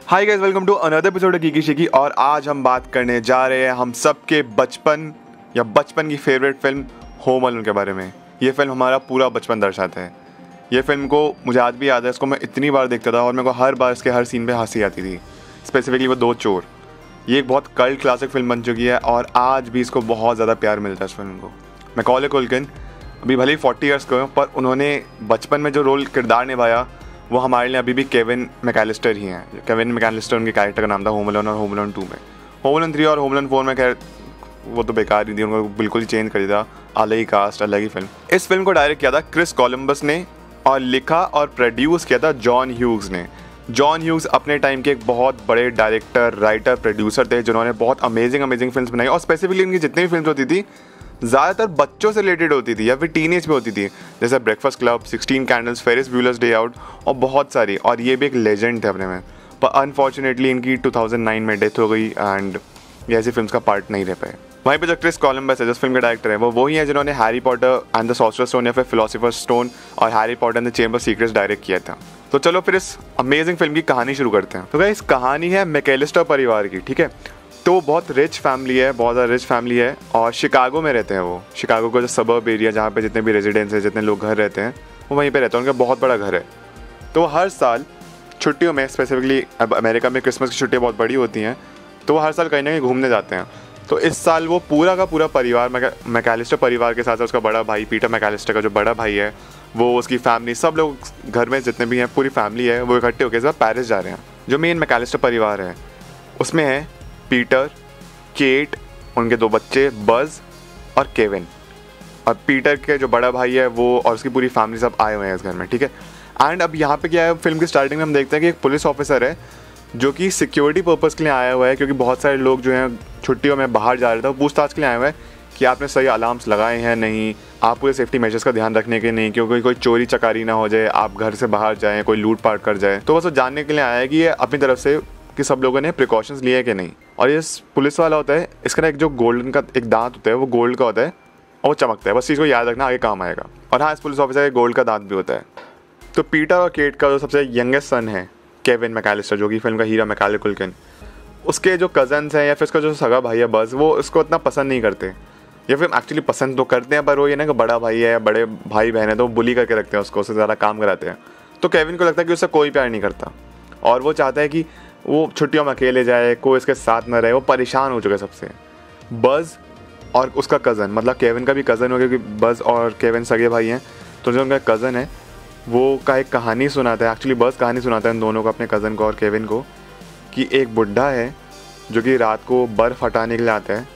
Hi guys, welcome to another episode of कीकी शिकी। और आज हम बात करने जा रहे हैं हम सबके बचपन या बचपन की फेवरेट फिल्म होम अलोन के बारे में। ये फिल्म हमारा पूरा बचपन दर्शाता है। ये फिल्म को मुझे आज भी याद है, इसको मैं इतनी बार देखता था और मेरे को हर बार इसके हर सीन पे हंसी आती थी। स्पेसिफिकली वो दो चोर। ये एक बहुत कल्ट क्लासिक फिल्म बन चुकी है और आज भी इसको बहुत ज़्यादा प्यार मिलता है इस फिल्म को। मैकॉले कल्किन अभी भले ही 40 ईयर्स के हो, पर उन्होंने बचपन में जो रोल किरदार निभाया वो हमारे लिए अभी भी केविन मैकएलिस्टर ही हैं। केविन मैकएलिस्टर उनके कैरेक्टर का नाम था होम अलोन और होम अलोन 2 में। होम अलोन 3 और होम अलोन 4 में खैर वो तो बेकार ही थी, उनको बिल्कुल ही चेंज कर दिया, अलग ही कास्ट, अलग ही फिल्म। इस फिल्म को डायरेक्ट किया था क्रिस कोलंबस ने और लिखा और प्रोड्यूस किया था जॉन ह्यूग्स ने। जॉन ह्यूग्स अपने टाइम के एक बहुत बड़े डायरेक्टर, राइटर, प्रोड्यूसर थे जिन्होंने बहुत अमेजिंग फिल्म बनाई। और स्पेसिफिकली उनकी जितनी भी फिल्म होती थी ज़्यादातर बच्चों से रिलेटेड होती थी या फिर टीनेज में होती थी, जैसे breakfast club, 16 candles, Ferris Bueller's day out और बहुत सारी। और ये भी एक लेजेंड थे अपने में, पर अनफॉर्चुनेटली इनकी 2009 में डेथ हो गई एंड ये ऐसी फिल्म का पार्ट नहीं रह पाए। वहीं पे जो क्रिस कोलंबस है, जिस फिल्म के डायरेक्टर है, वो वही है जिन्होंने Harry Potter and the sorcerer stone या फिर फिलोसोफर स्टोन और Harry Potter and the chamber of secrets direct किया था। तो चलो फिर इस अमेजिंग फिल्म की कहानी शुरू करते हैं। तो गाइस, कहानी है मैकएलिस्टर परिवार की, ठीक है। तो बहुत रिच फैमिली है, बहुत ज़्यादा रिच फैमिली है और शिकागो में रहते हैं वो। शिकागो का जो सबर्ब एरिया जहाँ पे जितने भी रेजिडेंट्स हैं, जितने लोग घर रहते हैं, वो वहीं पे रहते हैं। उनका बहुत बड़ा घर है। तो हर साल छुट्टियों में, स्पेसिफिकली अब अमेरिका में क्रिसमस की छुट्टियाँ बहुत बड़ी होती हैं, तो वो हर साल कहीं ना कहीं घूमने जाते हैं। तो इस साल वो पूरा का पूरा परिवार मैकएलिस्टर परिवार के साथ साथ उसका बड़ा भाई पीटर मैकएलिस्टर का जो बड़ा भाई है, वो, उसकी फैमिली, सब लोग घर में जितने भी हैं, पूरी फैमिली है, वो इकट्ठे होकर इस बार पेरिस जा रहे हैं। जो मेन मैकएलिस्टर परिवार है उसमें है पीटर, केट, उनके दो बच्चे बज और केविन। और पीटर के जो बड़ा भाई है वो और उसकी पूरी फैमिली सब आए हुए हैं इस घर में, ठीक है। एंड अब यहाँ पे क्या है, फिल्म की स्टार्टिंग में हम देखते हैं कि एक पुलिस ऑफिसर है जो कि सिक्योरिटी पर्पज़ के लिए आया हुआ है, क्योंकि बहुत सारे लोग जो हैं छुट्टियों में बाहर जा रहे थे, वो पूछताछ के लिए आए हुए हैं कि आपने सही अलार्म्स लगाए हैं नहीं, आप पूरे सेफ्टी मेजर्स का ध्यान रखने के नहीं, क्योंकि कोई चोरी चकारी ना हो जाए, आप घर से बाहर जाएँ, कोई लूट पाट कर जाए। तो बस वो जानने के लिए आया है कि ये अपनी तरफ से कि सब लोगों ने प्रिकॉशंस लिए कि नहीं। और ये पुलिस वाला होता है, इसका ना एक जो गोल्डन का एक दांत होता है, वो गोल्ड का होता है और वो चमकता है। बस चीज़ को याद रखना, आगे काम आएगा। और हाँ, इस पुलिस ऑफिसर के गोल्ड का दांत भी होता है। तो पीटर और केट का जो सबसे यंगेस्ट सन है केविन मैकएलिस्टर, जो कि फिल्म का हीरो मैकॉले कल्किन, उसके जो कजन्स हैं या फिर उसका जो सगा भाई है बस, वो इसको इतना पसंद नहीं करते। या फिर एक्चुअली पसंद तो करते हैं, पर वो ये ना कि बड़ा भाई है, बड़े भाई बहन है, तो वो बुली करके रखते हैं उसको, उससे ज़्यादा काम कराते हैं। तो केविन को लगता है कि उससे कोई प्यार नहीं करता और वो चाहता है कि वो छुट्टियों में अकेले जाए, कोई इसके साथ न रहे। वो परेशान हो चुके सबसे। बज और उसका कज़न, मतलब केविन का भी कज़न हो गया, क्योंकि बज और केविन सगे भाई हैं। तो जो उनका कज़न है वो का एक कहानी सुनाता है, एक्चुअली बज कहानी सुनाता है इन दोनों को, अपने कज़न को और केविन को, कि एक बुढ़ा है जो कि रात को बर्फ़ हटाने के लिए आता है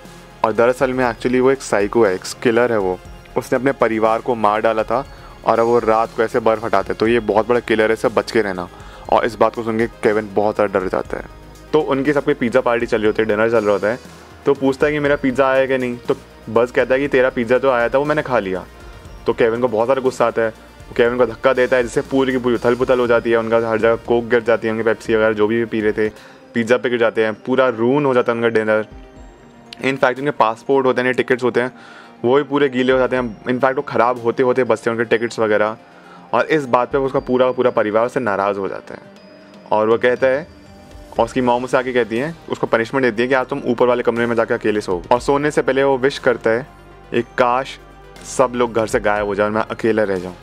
और दरअसल में एक्चुअली वो एक साइको है, एक किलर है। वो उसने अपने परिवार को मार डाला था और अब वो रात को ऐसे बर्फ़ हटाते हैं। तो ये बहुत बड़ा किलर है, इससे बच के रहना। और इस बात को सुन के केविन बहुत ज़्यादा डर जाता है। तो उनकी सबकी पिज़्ज़ा पार्टी चल रही होती है, डिनर चल रहा होता है। तो पूछता है कि मेरा पिज़्ज़ा आया कि नहीं। तो बस कहता है कि तेरा पिज़्ज़ा जो आया था वो मैंने खा लिया। तो केविन को बहुत सारा गुस्सा आता है, वो केविन को धक्का देता है, जिससे पूरी की पूरी उथल पुथल हो जाती है। उनका हर जगह कोक गिर जाती है, उनकी पेप्सी वगैरह जो भी पी रहे थे पिज़्ज़ा पे गिर जाते हैं, पूरा रून हो जाता है उनका डिनर। इनफैक्ट उनके पासपोर्ट होते हैं, टिकट्स होते हैं, वो भी पूरे गीले हो जाते हैं। इनफैक्ट वो ख़राब होते होते बचते हैं उनके टिकट्स वगैरह। और इस बात पर उसका पूरा पूरा परिवार उससे नाराज़ हो जाता है और वो कहता है, और उसकी मॉम उसे आके कहती है, उसको पनिशमेंट देती है कि आज तुम ऊपर वाले कमरे में जाकर अकेले सो। और सोने से पहले वो विश करता है एक काश सब लोग घर से गायब हो जाए, मैं अकेला रह जाऊँ।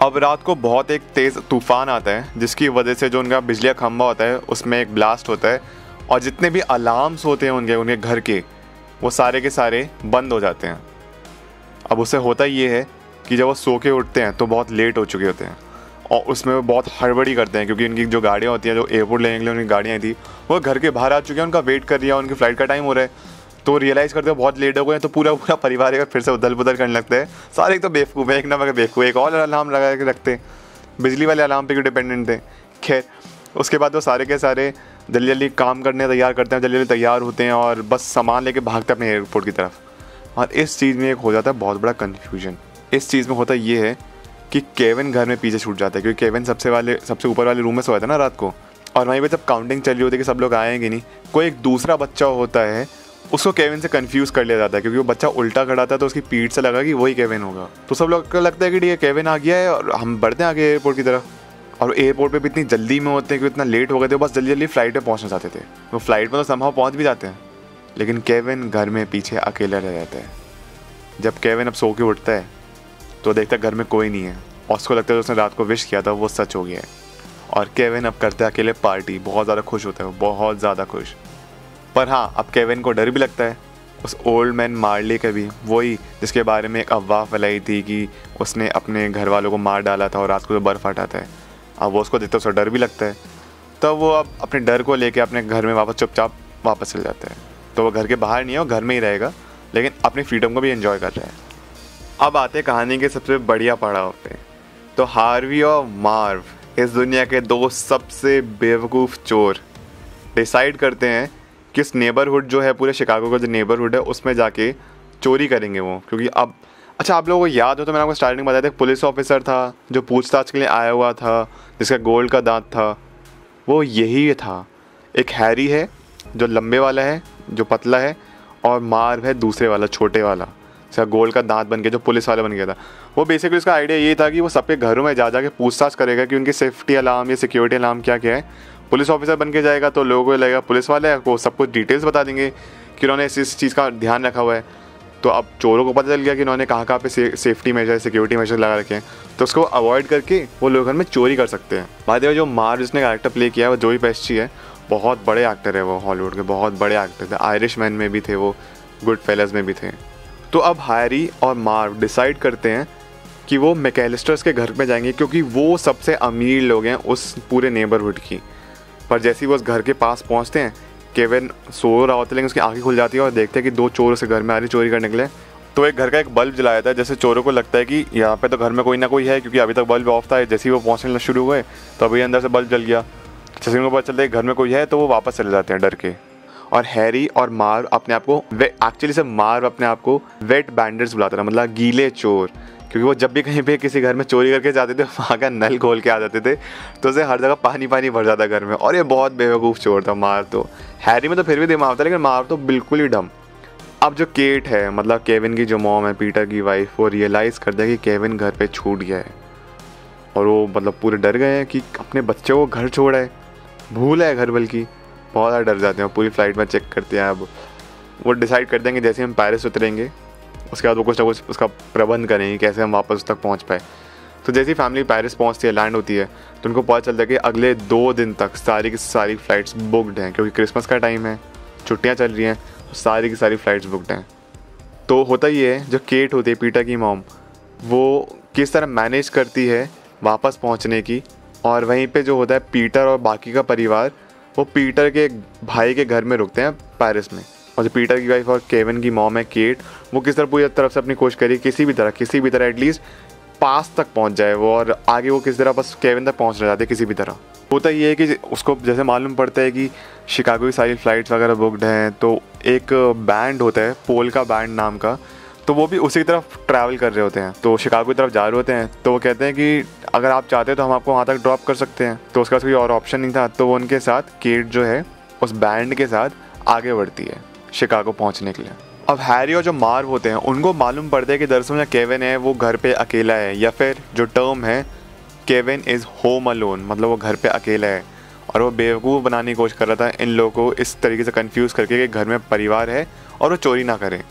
अब रात को बहुत एक तेज़ तूफान आता है, जिसकी वजह से जो उनका बिजली का खंभा होता है उसमें एक ब्लास्ट होता है और जितने भी अलार्म्स होते हैं उनके घर के, वो सारे के सारे बंद हो जाते हैं। अब उससे होता ये है कि जब वो सो के उठते हैं तो बहुत लेट हो चुके होते हैं और उसमें वो बहुत हड़बड़ी करते हैं, क्योंकि उनकी जो गाड़ियाँ होती हैं, जो एयरपोर्ट लेने के लिए उनकी गाड़ियाँ थी, वो घर के बाहर आ चुकी हैं, उनका वेट कर रही है, उनकी फ़्लाइट का टाइम हो रहा है। तो रियलाइज़ करते हैं बहुत लेट हो गए हैं। तो पूरा पूरा परिवार एक फिर से उधल पुधल करने लगते हैं। सारे एक तो बेवकूफ़ है, एक नंबर के बेवकूफ़। एक और अलार्म लगा के रखते, बिजली वाले अलार्म पे क्यों डिपेंडेंट थे। खैर, उसके बाद वो सारे के सारे जल्दी जल्दी काम करने तैयार करते हैं, जल्दी जल्दी तैयार होते हैं और बस सामान लेके भागते हैं अपने एयरपोर्ट की तरफ। और इस चीज़ में एक हो जाता है बहुत बड़ा कन्फ्यूजन। इस चीज़ में होता ये है कि केविन घर में पीछे छूट जाता है, क्योंकि केविन सबसे ऊपर वाले रूम में सोया था ना रात को। और वहीं पे जब काउंटिंग चल रही होती है कि सब लोग आएंगे नहीं, कोई एक दूसरा बच्चा होता है, उसको केविन से कंफ्यूज कर लिया जाता है, क्योंकि वो बच्चा उल्टा खड़ा था तो उसकी पीठ से लगा कि वही केविन होगा। तो सब लोग को लगता है कि ठीक है केविन आ गया है और हम बढ़ते हैं आगे एयरपोर्ट की तरफ। और एयरपोर्ट पे भी इतनी जल्दी में होते हैं कि इतना लेट हो गए थे, बस जल्दी जल्दी फ्लाइट पे पहुंचना चाहते थे। वो फ्लाइट में तो संभव पहुंच भी जाते हैं, लेकिन केविन घर में पीछे अकेला रह जाता है। जब केविन अब सो के उठता है तो देखता है घर में कोई नहीं है, और उसको लगता है उसने रात को विश किया था वो सच हो गया है। और केविन अब करता है अकेले पार्टी, बहुत ज़्यादा खुश होता है वो, बहुत ज़्यादा खुश। पर हाँ, अब केविन को डर भी लगता है उस ओल्ड मैन मार्ले का भी, वही जिसके बारे में एक अफवाह फैलाई थी कि उसने अपने घर वालों को मार डाला था और रात को बर्फ़ हटाता है। अब वो उसको देखते उसको डर भी लगता है, तब वो अब अपने डर को लेके अपने घर में वापस चुपचाप वापस चल जाता है। तो वो घर के बाहर नहीं है, वो घर में ही रहेगा, लेकिन अपनी फ्रीडम को भी एंजॉय कर रहा है। अब आते हैं कहानी के सबसे बढ़िया पड़ाव पे। तो हार्वी और मार्व, इस दुनिया के दो सबसे बेवकूफ़ चोर, डिसाइड करते हैं कि इस नेबरहुड जो है, पूरे शिकागो का जो नेबरहुड है उसमें जाके चोरी करेंगे वो। क्योंकि अब अच्छा, आप लोगों को याद हो तो मैंने आपको स्टार्टिंग में बताया था, एक पुलिस ऑफिसर था जो पूछताछ के लिए आया हुआ था, जिसका गोल्ड का दांत था, वो यही था। एक हैरी है जो लंबे वाला है, जो पतला है, और मार्व है दूसरे वाला, छोटे वाला, जिसका गोल्ड का दांत बन गया, जो पुलिस वाला बन गया था। वो बेसिकली उसका आइडिया ये था कि वो सबके घरों में जा के पूछताछ करेगा कि उनकी सेफ्टी अलार्म या सिक्योरिटी अलार्म क्या क्या है। पुलिस ऑफिसर बन के जाएगा तो लोगों को लगेगा पुलिस वाले को सब कुछ डिटेल्स बता देंगे कि उन्होंने इस चीज़ का ध्यान रखा हुआ है। तो अब चोरों को पता चल गया कि उन्होंने कहाँ कहाँ पे सेफ्टी मेजर, सिक्योरिटी मेजर लगा रखे हैं, तो उसको अवॉइड करके वो लोग घर में चोरी कर सकते हैं। बाद में जो मार्व जिसने कैरेक्टर प्ले किया है वो जोई पेस्ची है, बहुत बड़े एक्टर है वो, हॉलीवुड के बहुत बड़े एक्टर थे, आयरिश मैन में भी थे वो, गुड फेलर्स में भी थे। तो अब हैरी और मार्व डिसाइड करते हैं कि वो मैकेलिस्टर्स के घर में जाएंगे, क्योंकि वो सबसे अमीर लोग हैं उस पूरे नेबरहुड की। पर जैसे ही वो उस घर के पास पहुंचते हैं, केविन सो रहा होता है लेकिन उसकी आंखें खुल जाती है और देखते हैं कि दो चोर उसे घर में आ रही चोरी करने के लिए। तो एक घर का एक बल्ब जलाया था, जैसे चोरों को लगता है कि यहाँ पे तो घर में कोई ना कोई है, क्योंकि अभी तक बल्ब ऑफ था। जैसे ही वो पहुँचने शुरू हुए तो अभी अंदर से बल्ब जल गया। जैसे उनको पता चलता है घर में कोई है तो वो वापस चले जाते हैं डर के। और हैरी और मार्व अपने आप को, एक्चुअली से मार्व अपने आप को वेट बैंडर्स बुलाता था, मतलब गीले चोर, क्योंकि वो जब भी कहीं पे किसी घर में चोरी करके जाते थे वहाँ का नल खोल के आ जाते थे, तो उसे हर जगह पानी पानी भर जाता घर में। और ये बहुत बेवकूफ़ चोर था मार्व तो। हैरी में तो फिर भी दिमाग था, लेकिन मार्व तो बिल्कुल ही डम। अब जो केट है, मतलब केविन की जो मॉम है, पीटर की वाइफ, वो रियलाइज़ करता है कि केविन घर पे छूट गया है, और वो मतलब पूरे डर गए हैं कि अपने बच्चे को घर छोड़ा है, भूल है घर, बल्कि बहुत ज़्यादा डर जाते हैं। पूरी फ्लाइट में चेक करते हैं। अब वो डिसाइड कर देंगे जैसे हम पेरिस उतरेंगे उसके बाद वो कुछ ना कुछ उसका प्रबंध करेंगे कैसे हम वापस उस तक पहुँच पाए। तो जैसे ही फैमिली पेरिस पहुँचती है, लैंड होती है, तो उनको पता चलता है कि अगले 2 दिन तक सारी की सारी फ़्लाइट्स बुकड हैं, क्योंकि क्रिसमस का टाइम है, छुट्टियाँ चल रही हैं, तो सारी की सारी फ़्लाइट्स बुकड हैं। तो होता ही है, जो केट होती है पीटर की मॉम, वो किस तरह मैनेज करती है वापस पहुँचने की। और वहीं पे जो होता है पीटर और बाकी का परिवार, वो पीटर के भाई के घर में रुकते हैं पेरिस में। और जो पीटर की वाइफ और केविन की मॉम है केट, वो किस तरह पूरी तरफ से अपनी कोशिश करी किसी भी तरह एटलीस्ट पास तक पहुंच जाए वो, और आगे वो किस तरह बस केविन तक पहुंचना चाहते किसी भी तरह। होता ये है कि उसको जैसे मालूम पड़ता है कि शिकागो की सारी फ़्लाइट्स वगैरह बुकड हैं, तो एक बैंड होता है पोल का बैंड नाम का, तो वो भी उसी तरफ ट्रैवल कर रहे होते हैं, तो शिकागो की तरफ जा रहे होते हैं। तो वो कहते हैं कि अगर आप चाहते हैं तो हम आपको वहाँ तक ड्रॉप कर सकते हैं। तो उसका कोई और ऑप्शन नहीं था, तो वो उनके साथ केट जो है उस बैंड के साथ आगे बढ़ती है शिकागो पहुँचने के लिए। अब हैरी और जो मार्व होते हैं उनको मालूम पड़ता है कि दरअसल में केविन है वो घर पे अकेला है, या फिर जो टर्म है केविन इज़ होम अलोन, मतलब वो घर पे अकेला है। और वो बेवकूफ़ बनाने की कोशिश कर रहा था इन लोगों को इस तरीके से कंफ्यूज करके कि घर में परिवार है और वो चोरी ना करें।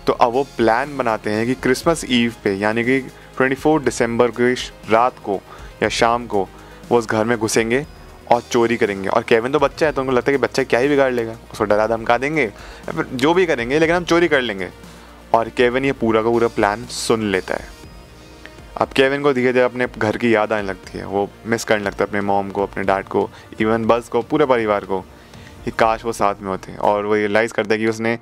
तो अब वो प्लान बनाते हैं कि क्रिसमस ईव पे, यानी कि 24 दिसंबर की रात को या शाम को वो उस घर में घुसेंगे और चोरी करेंगे। और केविन तो बच्चा है, तो उनको लगता है कि बच्चा क्या ही बिगाड़ लेगा, उसको डरा धमका देंगे या फिर जो भी करेंगे, लेकिन हम चोरी कर लेंगे। और केविन ये पूरा का पूरा प्लान सुन लेता है। अब केविन को धीरे धीरे अपने घर की याद आने लगती है, वो मिस करने लगता है अपने मॉम को, अपने डैड को, इवन बस को, पूरे परिवार को, कि काश वो साथ में होते। और वो रियलाइज़ करता है कि उसने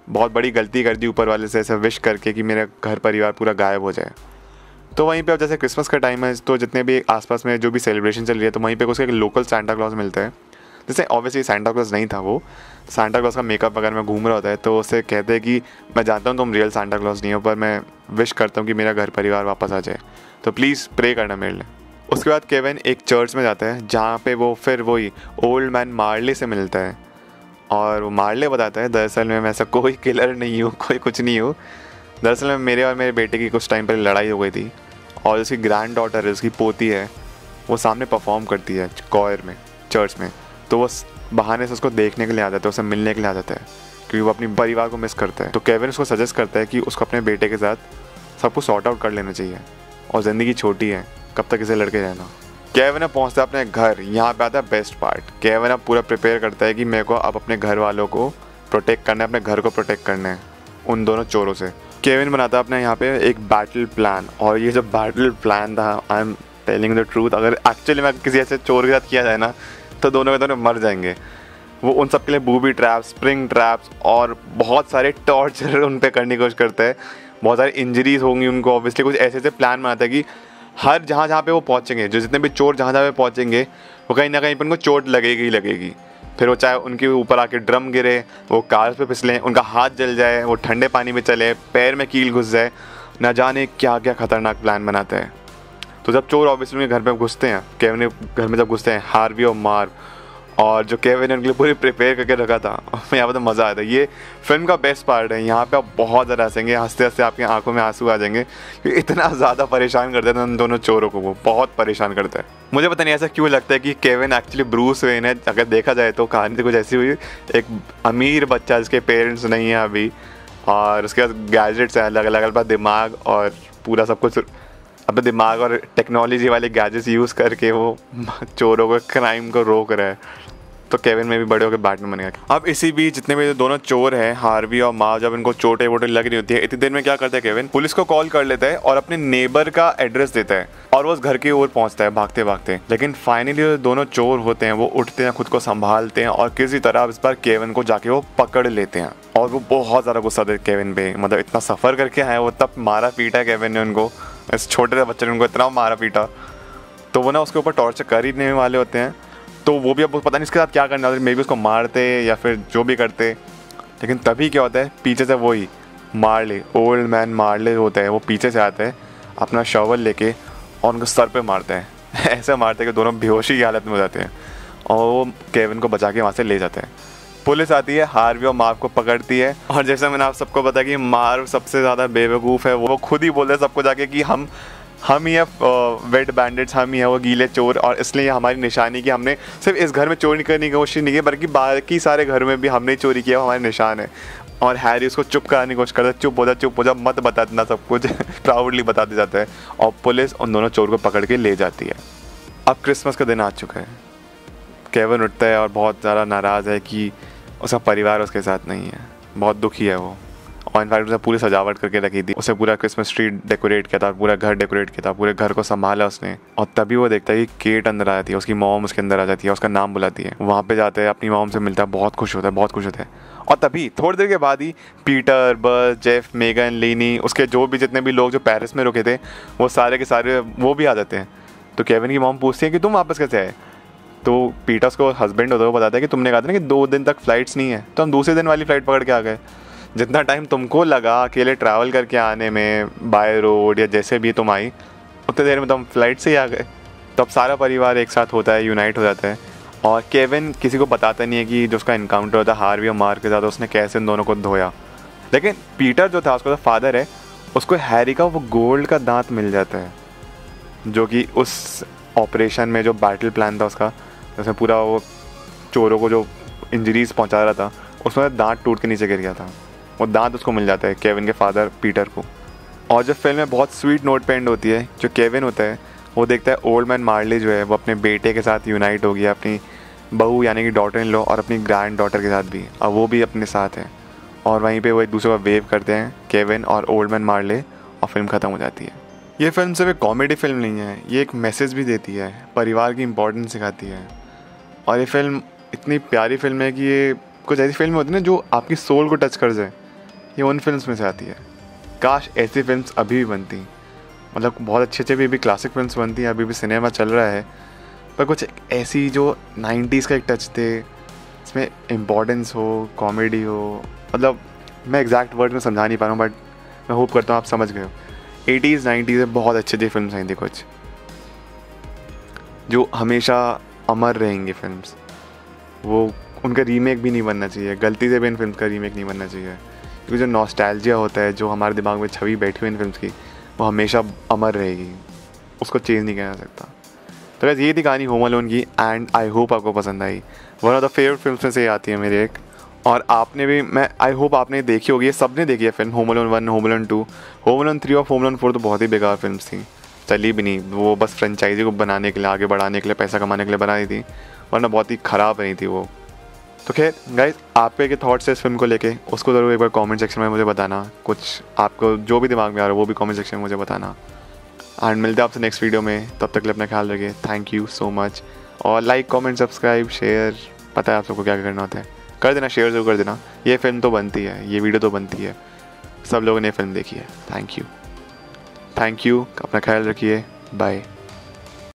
बहुत बड़ी गलती कर दी ऊपर वाले से ऐसे विश करके कि मेरा घर परिवार पूरा गायब हो जाए। तो वहीं पे अब जैसे क्रिसमस का टाइम है, तो जितने भी आसपास में जो भी सेलिब्रेशन चल रही है, तो वहीं पे उसका एक लोकल सांता क्लॉज मिलता है। जैसे ऑब्वियसली सांता क्लॉज नहीं था, वो सांता क्लॉज का मेकअप वगैरह में घूम रहा होता है। तो उससे कहते हैं कि मैं जानता हूँ तुम रियल सांता क्लॉज नहीं हो, पर मैं विश करता हूँ कि मेरा घर परिवार वापस आ जाए, तो प्लीज़ प्रे करना मेरे लिए। उसके बाद केविन एक चर्च में जाता है जहाँ पे वो फिर वही ओल्ड मैन मार्ले से मिलता है। और वो मार्ले बताता है दरअसल में मैं ऐसा कोई किलर नहीं हूँ, कोई कुछ नहीं हूँ। दरअसल में मेरे और मेरे बेटे की कुछ टाइम पहले लड़ाई हो गई थी, और उसकी ग्रैंड डॉटर है, उसकी पोती है, वो सामने परफॉर्म करती है कॉयर में, चर्च में, तो वो बहाने से उसको देखने के लिए आ जाता है, उससे मिलने के लिए आ जाता है क्योंकि वो अपनी परिवार को मिस करता है। तो केविन उसको सजेस्ट करता है कि उसको अपने बेटे के साथ सब कुछ सॉर्ट आउट कर लेना चाहिए और ज़िंदगी छोटी है, कब तक इसे लड़के रहना। केविन अब पहुँचता है अपने घर। यहाँ पे आता है बेस्ट पार्ट। केविन अब पूरा प्रिपेयर करता है कि मेरे को अब अपने घर वालों को प्रोटेक्ट करना है, अपने घर को प्रोटेक्ट करना है उन दोनों चोरों से। केविन बनाता है अपने यहाँ पे एक बैटल प्लान, और ये जो बैटल प्लान था, I am telling the truth, अगर एक्चुअली में किसी ऐसे चोर के साथ किया जाए ना तो दोनों के दोनों मर जाएंगे। वो उन सब के लिए बूबी ट्रैप्स, स्प्रिंग ट्रैप्स और बहुत सारे टॉर्चर उन पे करने की कोशिश करता है। बहुत सारी इंजरीज होंगी उनको, ऑब्वियसली कुछ ऐसे ऐसे प्लान बनाता है कि हर जहाँ पे वो पहुँचेंगे, जो जितने भी चोर जहाँ पे पहुँचेंगे, वो कहीं ना कहीं पर उनको चोट लगेगी ही लगेगी। फिर वो चाहे उनके ऊपर आके ड्रम गिरे, वो कार पे फिसलें, उनका हाथ जल जाए, वो ठंडे पानी में चले, पैर में कील घुस जाए, ना जाने क्या क्या खतरनाक प्लान बनाते हैं। तो जब चोर ऑब्वियसली उनके घर पे घुसते हैं, केविन के घर में जब घुसते हैं हार्वी और मार्व, और जो केविन ने उनके लिए पूरी प्रिपेयर करके रखा था, यहाँ पर तो मज़ा आया था। ये फिल्म का बेस्ट पार्ट है। यहाँ पे आप बहुत ज़्यादा हंसेंगे, हंसते हंसते आपकी आंखों में आंसू आ जाएंगे क्योंकि इतना ज़्यादा परेशान करते थे उन दोनों चोरों को, वो बहुत परेशान करते हैं। मुझे पता नहीं ऐसा क्यों लगता है कि केविन एक्चुअली ब्रूस वेन है। अगर देखा जाए तो कहानी तो कुछ ऐसी हुई, एक अमीर बच्चा जिसके पेरेंट्स नहीं है अभी, और उसके पास गैजेट्स हैं अलग अलग, अपना दिमाग और पूरा सब कुछ, अपने दिमाग और टेक्नोलॉजी वाले गैजेट्स यूज़ करके वो चोरों को, क्राइम को रोक रहा है। तो केविन में भी बड़े होकर बैटमैन बन गया। अब इसी बीच जितने भी दोनों चोर हैं, हार्वी और मार्व, जब इनको चोटें वोटें लग रही होती है, इतनी देर में क्या करता है केविन, पुलिस को कॉल कर लेता है और अपने नेबर का एड्रेस देता है और वो उस घर की ओर पहुंचता है भागते भागते। लेकिन फाइनली जो दोनों चोर होते हैं वो उठते हैं, खुद को संभालते हैं और किसी तरह इस बार केविन को जाके वो पकड़ लेते हैं। और वो बहुत ज़्यादा गुस्सा थे केविन पे, मतलब इतना सफ़र करके आए वो, तब मारा पीटा केविन ने उनको, इस छोटे से बच्चे ने उनको इतना मारा पीटा। तो वो ना उसके ऊपर टॉर्चर कर ही देने वाले होते हैं। तो वो भी अब पता नहीं इसके साथ क्या करना, मे बी उसको मारते या फिर जो भी करते। लेकिन तभी क्या होता है, पीछे से वही मार्ले, ओल्ड मैन मार्ले होता है, वो पीछे से आता है अपना शॉवल लेके और उनको सर पे मारता है ऐसे मारते हैं कि दोनों बेहोशी की हालत में हो जाते हैं और वो केविन को बचा के वहाँ से ले जाते हैं। पुलिस आती है, हार्वी और मार्व को पकड़ती है, और जैसे मैंने आप सबको बताया कि मार्व सबसे ज़्यादा बेवकूफ़ है। वो खुद ही बोलते हैं सबको जाके कि हम ही है वेट बैंडिट्स, हम ही है वो गीले चोर, और इसलिए हमारी निशानी कि हमने सिर्फ इस घर में चोरी करने की कोशिश नहीं की बल्कि बाकी सारे घर में भी हमने चोरी किया, वो हमारे निशान है। और हैरी उसको चुप कराने की कोशिश करता है, चुप हो जा, मत बता देना सब कुछ प्राउडली बताते जाता है, और पुलिस उन दोनों चोर को पकड़ के ले जाती है। अब क्रिसमस का दिन आ चुका है। केविन उठता है और बहुत ज़्यादा नाराज़ है कि उसका परिवार उसके साथ नहीं है, बहुत दुखी है वो। और इनफैक्ट उसने पूरी सजावट करके रखी थी, उसे पूरा क्रिसमस ट्री डेकोरेट किया था, पूरा घर डेकोरेट किया था, पूरे घर को संभाला उसने। और तभी वो देखता है कि केट अंदर आ जाती है, उसकी मॉम उसके अंदर आ जाती है, उसका नाम बुलाती है। वहाँ पे जाते हैं, अपनी मॉम से मिलता है, बहुत खुश होता है, बहुत खुश होता है। और तभी थोड़ी देर के बाद ही पीटर, बस, जेफ, मेगन, लीनी, उसके जो भी जितने भी लोग जो पेरिस में रुके थे, वो सारे के सारे वो भी आ जाते हैं। तो केविन की मॉम पूछती है कि तुम वापस कैसे आए। तो पीटर उसको हस्बैंड होता है, वो बताता है कि तुमने कहा था ना कि 2 दिन तक फ्लाइट्स नहीं है, तो हम दूसरे दिन वाली फ़्लाइट पकड़ के आ गए। जितना टाइम तुमको लगा अकेले ट्रैवल करके आने में, बाय रोड या जैसे भी तुम आई, उतने देर में तो हम फ्लाइट से ही आ गए। तो अब सारा परिवार एक साथ होता है, यूनाइट हो जाता है। और केविन किसी को बताता नहीं है कि जो उसका इनकाउंटर होता है हार्वी और मार्व के साथ, उसने कैसे इन दोनों को धोया। लेकिन पीटर जो था, उसका फादर है, उसको हैरी का वो गोल्ड का दांत मिल जाता है, जो कि उस ऑपरेशन में जो बैटल प्लान था उसका, उसमें पूरा वो चोरों को जो इंजरीज पहुंचा रहा था, उसमें दांत टूट के नीचे गिर गया था। वो दांत उसको मिल जाता है केविन के फादर पीटर को। और जब फिल्म में बहुत स्वीट नोट पे एंड होती है, जो केविन होता है वो देखता है ओल्ड मैन मार्ले जो है वो अपने बेटे के साथ यूनाइट हो गया, अपनी बहू यानी कि डॉटर इन लॉ और अपनी ग्रैंड डॉटर के साथ भी, अब वो भी अपने साथ है। और वहीं पे वो एक दूसरे को वेव करते हैं, केविन और ओल्ड मैन मार्ले, और फिल्म ख़त्म हो जाती है। ये फिल्म सिर्फ एक कॉमेडी फिल्म नहीं है, ये एक मैसेज भी देती है, परिवार की इम्पोर्टेंस सिखाती है। और ये फिल्म इतनी प्यारी फिल्म है कि ये कुछ ऐसी फिल्म होती है ना जो आपकी सोल को टच कर जाए, ये उन फिल्म्स में से आती है। काश ऐसी फिल्म्स अभी भी बनती, मतलब बहुत अच्छे अच्छे भी क्लासिक फिल्म्स बनती हैं, अभी भी सिनेमा चल रहा है, पर कुछ ऐसी जो 90s का एक टच थे, इसमें इम्पोर्टेंस हो, कॉमेडी हो, मतलब मैं एग्जैक्ट वर्ड में समझा नहीं पा रहा हूँ, बट मैं होप करता हूँ आप समझ गए हो। 80s 90s में बहुत अच्छी अच्छी फिल्म्स आई थी कुछ, जो हमेशा अमर रहेंगी फिल्म्स। वो उनका रीमेक भी नहीं बनना चाहिए, गलती से भी इन फिल्म्स का रीमेक नहीं बनना चाहिए, क्योंकि जो नॉस्टैल्जिया होता है, जो हमारे दिमाग में छवि बैठी हुई इन फिल्म्स की, वो हमेशा अमर रहेगी, उसको चेंज नहीं किया जा सकता। तो गाइस ये थी कहानी होम अलोन की, एंड आई होप आपको पसंद आई। One of the favourite films में से ये आती है मेरी एक। और आपने भी, मैं आई होप आपने देखी होगी, ये सब ने देखी है film, home alone 1, home alone 2, home alone 3 और होम अलोन 4 तो बहुत ही बेकार फिल्म्स थी, चली भी नहीं, वो बस फ्रेंचाइजी को बनाने के लिए, आगे बढ़ाने के लिए, पैसा कमाने के लिए बनाई थी, वरना बहुत ही ख़राब बनी थी वो। तो खैर गाइस, आपके क्या थॉट्स है इस फिल्म को लेके, उसको ज़रूर एक बार कमेंट सेक्शन में मुझे बताना। कुछ आपको जो भी दिमाग में आ रहा है वो भी कमेंट सेक्शन में मुझे बताना। एंड मिलते हैं आपसे नेक्स्ट वीडियो में, तब तक के लिए अपना ख्याल रखिए। Thank you so much. और लाइक, कमेंट, सब्सक्राइब, शेयर, पता है आप सबको क्या क्या करना होता है, कर देना, शेयर ज़रूर कर देना। ये फिल्म तो बनती है, ये वीडियो तो बनती है, सब लोगों ने फिल्म देखी है। थैंक यू, अपना ख्याल रखिए, बाय।